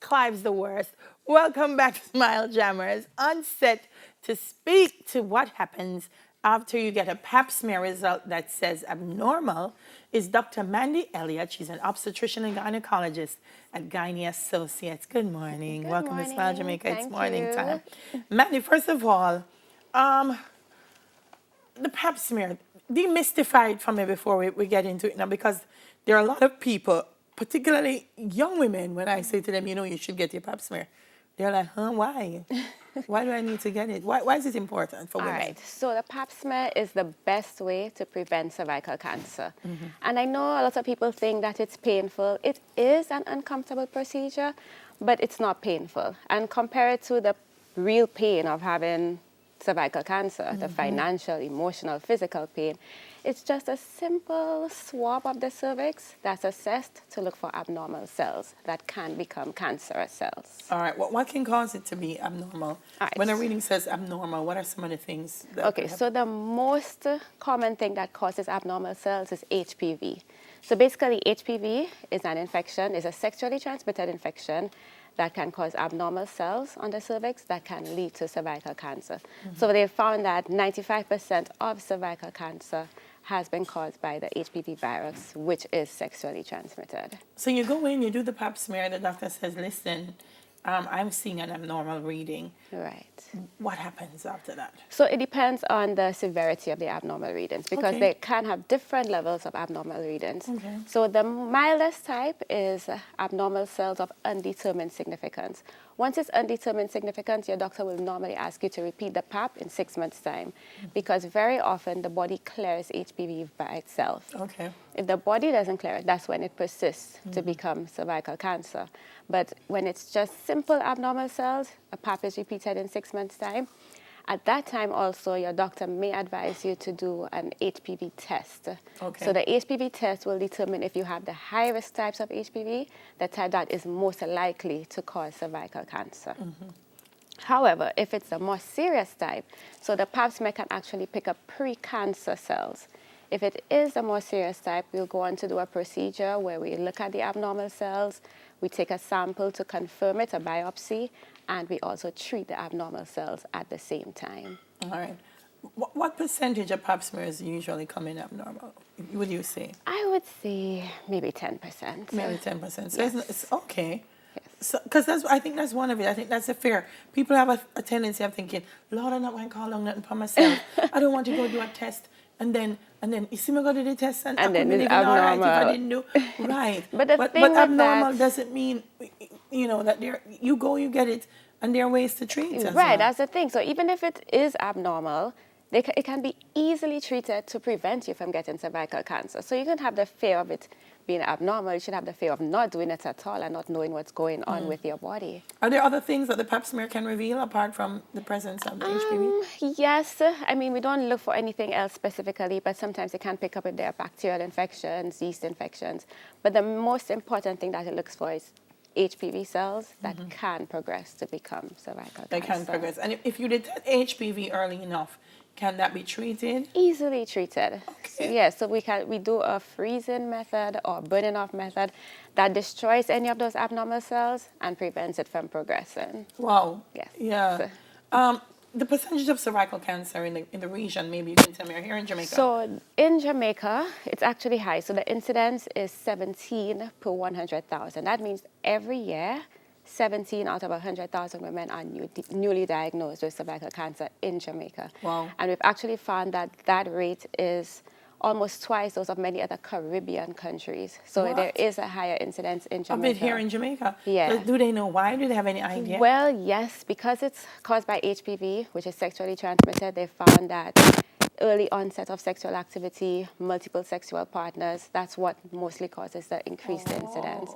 Clive's the worst. Welcome back to Smile Jammers. On set to speak to what happens after you get a pap smear result that says abnormal is Dr. Mandy Elliott. She's an obstetrician and gynecologist at Gynae Associates. Good morning. Good Welcome to Smile morning. Jamaica. It's Thank morning you. time. Mandy, first of all, um, the pap smear, demystify it for me before we get into it now, because there are a lot of people, particularly young women, when I say to them, you should get your pap smear, they're like, huh, why? Why do I need to get it? Why is it important for All women? right. So the pap smear is the best way to prevent cervical cancer. And I know a lot of people think that it's painful. It is an uncomfortable procedure, but it's not painful. And compared to the real pain of having cervical cancer, the financial, emotional, physical pain, it's just a simple swab of the cervix that's assessed to look for abnormal cells that can become cancerous cells. All right, what can cause it to be abnormal? All right. When a reading says abnormal, what are some of the things that Okay, could happen? so the most common thing that causes abnormal cells is HPV. So basically, HPV is an infection, is a sexually transmitted infection that can cause abnormal cells on the cervix that can lead to cervical cancer. So they found that 95% of cervical cancer has been caused by the HPV virus, which is sexually transmitted. So you go in, you do the pap smear, the doctor says, listen, I'm seeing an abnormal reading. Right. What happens after that? So it depends on the severity of the abnormal readings, because Okay. they can have different levels of abnormal readings. Okay. So the mildest type is abnormal cells of undetermined significance. Once it's undetermined significance, your doctor will normally ask you to repeat the PAP in 6 months' time, because very often the body clears HPV by itself. Okay. If the body doesn't clear it, that's when it persists to become cervical cancer. But when it's just simple abnormal cells, a PAP is repeated in 6 months' time. At that time also, your doctor may advise you to do an HPV test. Okay. So the HPV test will determine if you have the high-risk types of HPV, the type that is most likely to cause cervical cancer. However, if it's a more serious type, so the pap smear can actually pick up pre-cancer cells. If it is a more serious type, we'll go on to do a procedure where we look at the abnormal cells, we take a sample to confirm it, a biopsy, and we also treat the abnormal cells at the same time. All right. What percentage of pap smears usually come in abnormal, would you say? I would say maybe 10%. Maybe 10%. So Yes. it's okay. Yes. So, because I think that's one of it. I think that's a fear. People have a tendency of thinking, Lord, I'm not going to call on nothing for myself. I don't want to go do a test. And then you see me go to the test and I And then could be it's living all right if I abnormal. didn't do. Right. But the thing with abnormal that- doesn't mean, that you get it and there are ways to treat it as Right, well. that's the thing. So even if it is abnormal, it can be easily treated to prevent you from getting cervical cancer. So you can have the fear of it being abnormal. You should have the fear of not doing it at all and not knowing what's going on with your body. Are there other things that the pap smear can reveal apart from the presence of the HPV? Yes, I mean, we don't look for anything else specifically, but sometimes it can pick up if there are bacterial infections, yeast infections. But the most important thing that it looks for is HPV cells that can progress to become cervical They cancer. can progress. And if you detect HPV early enough, can that be treated? Easily treated. Okay. Yeah, so we do a freezing method or burning off method that destroys any of those abnormal cells and prevents it from progressing. Wow. Yes. Yeah. The percentage of cervical cancer in the region, maybe you can tell me, or here in Jamaica. So in Jamaica, it's actually high. So the incidence is 17 per 100,000. That means every year, 17 out of 100,000 women are newly diagnosed with cervical cancer in Jamaica. Wow. And we've actually found that that rate is almost twice those of many other Caribbean countries. So What? there is a higher incidence in a Jamaica. bit here in Jamaica. Yeah. Do they know why? Do they have any idea? Well, yes, because it's caused by HPV, which is sexually transmitted, they found that early onset of sexual activity, multiple sexual partners, that's what mostly causes the increased incidence.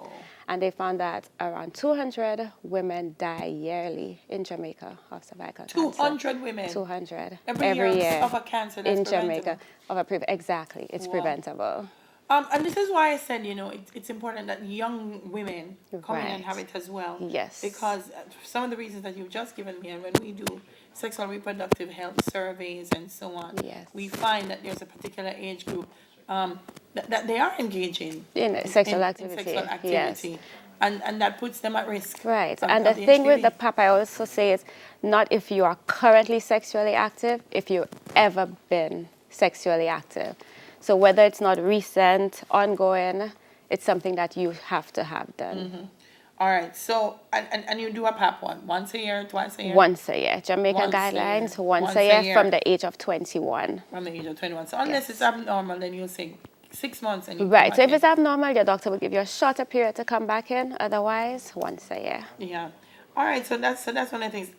And they found that around 200 women die yearly in Jamaica of cervical cancer. 200 women. 200 Every year of a cancer that's in preventable. Jamaica. Exactly, it's Wow. preventable. And this is why I said, it's important that young women come in and Right. have it as well. Yes. Because some of the reasons that you've just given me, and when we do sexual reproductive health surveys and so on, Yes. we find that there's a particular age group that they are engaging In sexual in activity. sexual activity. Yes. and that puts them at risk. Right. of- And of the thing with HPV. the PAP, I also say is not if you are currently sexually active, if you've ever been sexually active. So whether it's not recent, ongoing, it's something that you have to have done. All right. So and you do a PAP one once a year, twice a year. Once a year. Jamaican Once a year. guidelines, Once once a a year year. from the age of 21. From the age of 21. So unless Yes. it's abnormal, then you'll say 6 months and you come Right. back So if in. it's abnormal, your doctor will give you a shorter period to come back in. Otherwise, once a year. Yeah. All right. So that's one of the things.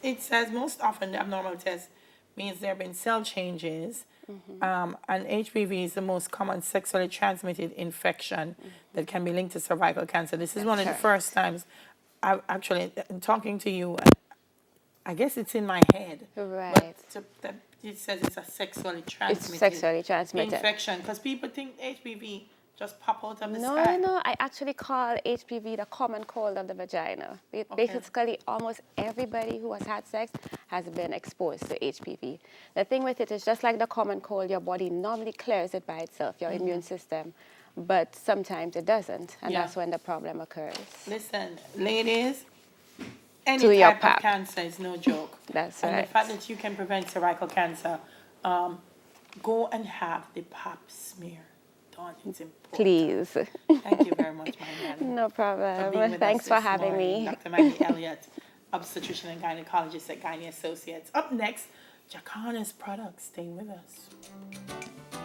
It says most often the abnormal test means there have been cell changes. And HPV is the most common sexually transmitted infection that can be linked to cervical cancer. This is one of the correct. first times I've actually talking to you. I guess it's in my head. Right. But it says it's a sexually transmitted sexually transmitted. infection because people think HPV just pop out of the No, sky. no, I actually call HPV the common cold of the vagina. Basically, almost everybody who has had sex has been exposed to HPV. The thing with it is just like the common cold, your body normally clears it by itself, your immune system, but sometimes it doesn't, and Yeah. that's when the problem occurs. Listen, ladies, any Do your type of pap. cancer is no joke. That's and right. the fact that you can prevent cervical cancer, go and have the pap smear done. It's important. Please. Thank you very much, my madam. No for being problem. with Thanks us for this having morning. me. Dr. Maggie Elliott, obstetrician and gynecologist at Gyne Associates. Up next, Jacana's products. Stay with us.